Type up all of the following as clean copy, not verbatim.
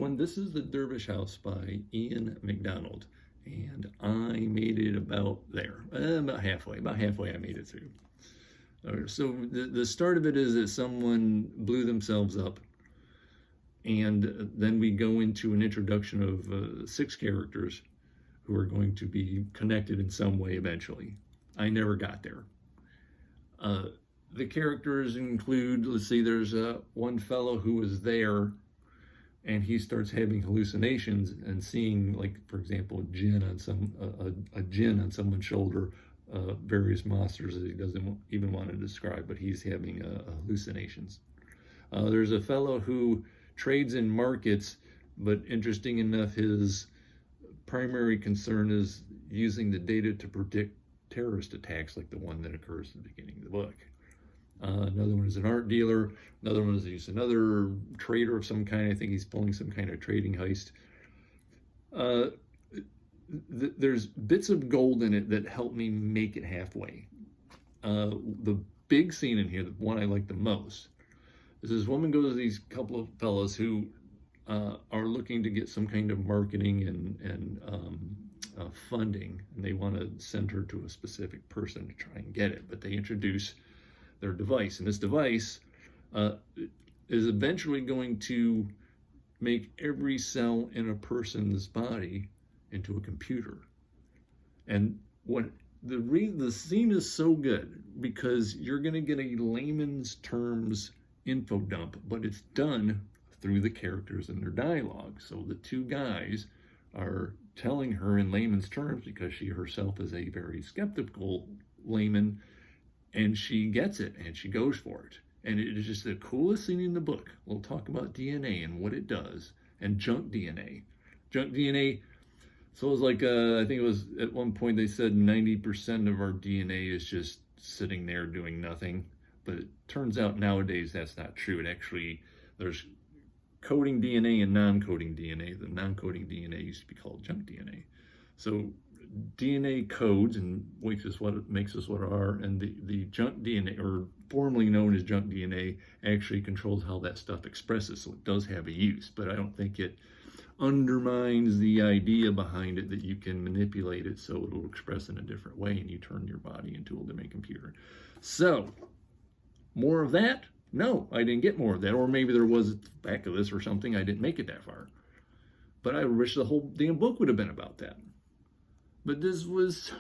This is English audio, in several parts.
This is the Dervish House by Ian McDonald, and I made it about there, about halfway I made it through. So the start of it is that someone blew themselves up, and then we go into an introduction of 6 characters who are going to be connected in some way eventually. I never got there. The characters include, let's see, there's one fellow who was there, and he starts having hallucinations and seeing, like, for example, a djinn on someone's shoulder, various monsters that he doesn't even want to describe, but he's having hallucinations. There's a fellow who trades in markets, but interesting enough, his primary concern is using the data to predict terrorist attacks like the one that occurs at the beginning of the book. Another one is an art dealer. Another one is another trader of some kind. I think he's pulling some kind of trading heist. There's bits of gold in it that help me make it halfway. The big scene in here, the one I like the most, is this woman goes to these couple of fellas who are looking to get some kind of marketing and funding, and they want to send her to a specific person to try and get it, but they introduce their device, and this device is eventually going to make every cell in a person's body into a computer. And what the scene is so good because you're going to get a layman's terms info dump, but it's done through the characters and their dialogue. So the 2 guys are telling her in layman's terms because she herself is a very skeptical layman, and she gets it and she goes for it. And it is just the coolest thing in the book. We'll talk about DNA and what it does, and junk DNA. Junk DNA, so it was like, I think it was at one point they said 90% of our DNA is just sitting there doing nothing. But it turns out nowadays that's not true. It actually, there's coding DNA and non-coding DNA. The non-coding DNA used to be called junk DNA. So DNA codes and makes us what we are, and the junk DNA, or formerly known as junk DNA, actually controls how that stuff expresses. So it does have a use, but I don't think it undermines the idea behind it that you can manipulate it so it'll express in a different way, and you turn your body into a living computer. So more of that? No, I didn't get more of that. Or maybe there was at the back of this or something. I didn't make it that far. But I wish the whole damn book would have been about that. But this was so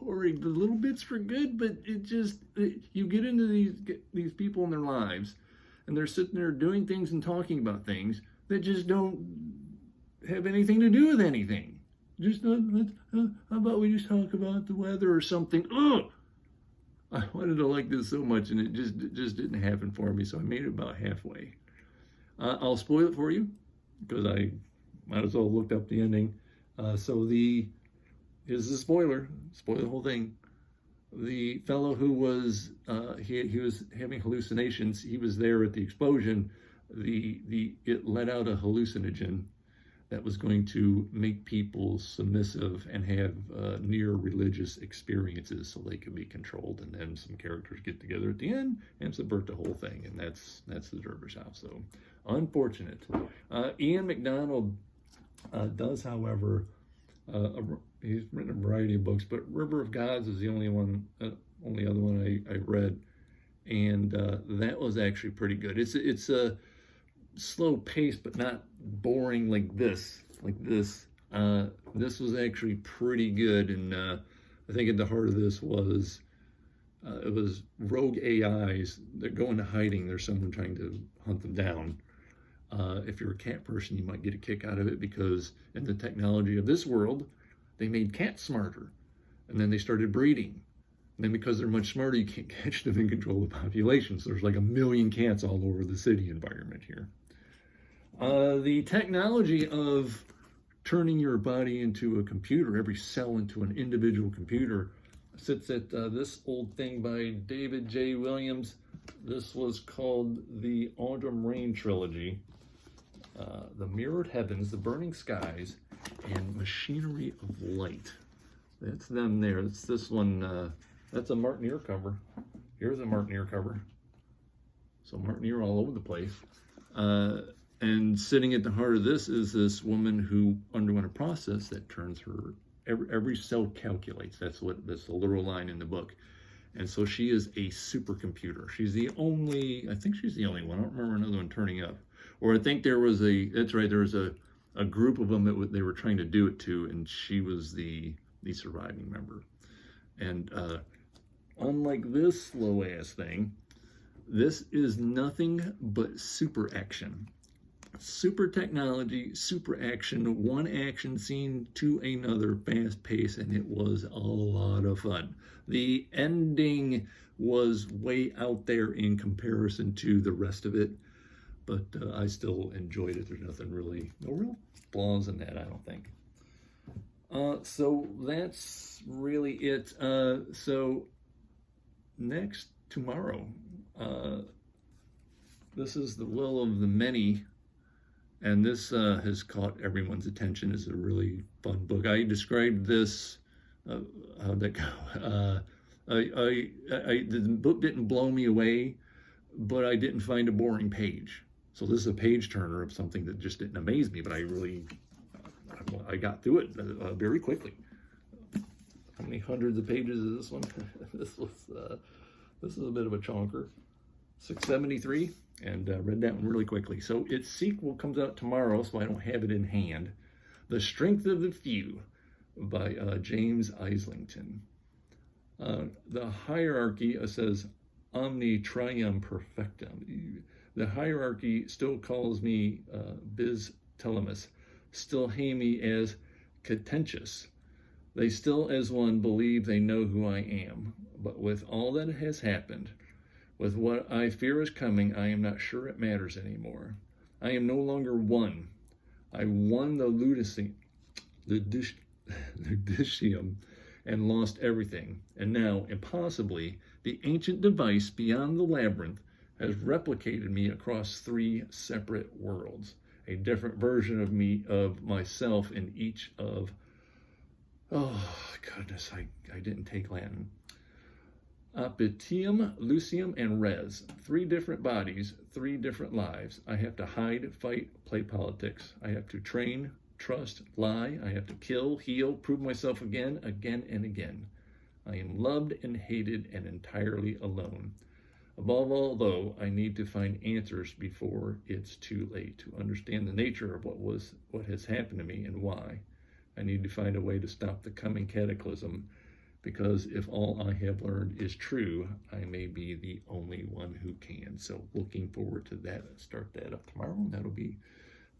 boring. The little bits were good, but you get into these people in their lives, and they're sitting there doing things and talking about things that just don't have anything to do with anything. Just, how about we just talk about the weather or something? Ugh! I wanted to like this so much, and it just didn't happen for me, so I made it about halfway. I'll spoil it for you, because I might as well have looked up the ending. Here's the spoiler the whole thing. The fellow who was, he was having hallucinations, he was there at the explosion. It let out a hallucinogen that was going to make people submissive and have near religious experiences so they could be controlled. And then some characters get together at the end and subvert the whole thing. And that's the Dervish House. So unfortunate. Ian McDonald does, however, he's written a variety of books, but River of Gods is the only other one I read. And that was actually pretty good. It's a slow pace, but not boring like this. This was actually pretty good, and I think at the heart of this was it was rogue AIs that go into hiding. There's someone trying to hunt them down. If you're a cat person, you might get a kick out of it, because in the technology of this world, they made cats smarter, and then they started breeding. And then because they're much smarter, you can't catch them and control the population. So there's like 1 million cats all over the city environment here. The technology of turning your body into a computer, every cell into an individual computer, sits at this old thing by David J. Williams. This was called the Autumn Rain Trilogy. The Mirrored Heavens, The Burning Skies, and Machinery of Light. That's them there. It's this one. That's a Martineer cover. Here's a Martineer cover. So Martineer all over the place. And sitting at the heart of this is this woman who underwent a process that turns her, every cell calculates. That's the literal line in the book. And so she is a supercomputer. She's the only, I think she's the only one. I don't remember another one turning up. Or I think there was that's right, there was a group of them that they were trying to do it to, and she was the surviving member. And unlike this slow ass thing, this is nothing but super action. Super technology, super action, one action scene to another, fast pace, and it was a lot of fun. The ending was way out there in comparison to the rest of it, but I still enjoyed it. There's no real flaws in that, I don't think. So that's really it. So tomorrow, this is The Will of the Many. And this has caught everyone's attention as a really fun book. I described this, how'd that go? The book didn't blow me away, but I didn't find a boring page. So this is a page turner of something that just didn't amaze me, but I got through it very quickly. How many hundreds of pages is this one? This is a bit of a chonker. 673. And read that one really quickly. So its sequel comes out tomorrow, so I don't have it in hand. The Strength of the Few by James Islington. The hierarchy says omni trium perfectum. The hierarchy still calls me bis telemus, still hail me as contentious. They still as one believe they know who I am. But with all that has happened, with what I fear is coming, I am not sure it matters anymore. I am no longer one. I won the ludicium and lost everything. And now, impossibly, the ancient device beyond the labyrinth has replicated me across 3 separate worlds. A different version of me, of myself in each of, oh goodness, I didn't take Latin. Apetium, Lucium, and Res. 3 different bodies, 3 different lives. I have to hide, fight, play politics. I have to train, trust, lie. I have to kill, heal, prove myself again and again. I am loved and hated and entirely alone. Above all, though, I need to find answers before it's too late to understand the nature of what has happened to me and why. I need to find a way to stop the coming cataclysm, because if all I have learned is true, I may be the only one who can. So looking forward to that. I'll start that up tomorrow, and that'll be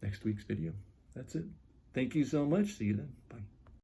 next week's video. That's it. Thank you so much. See you then.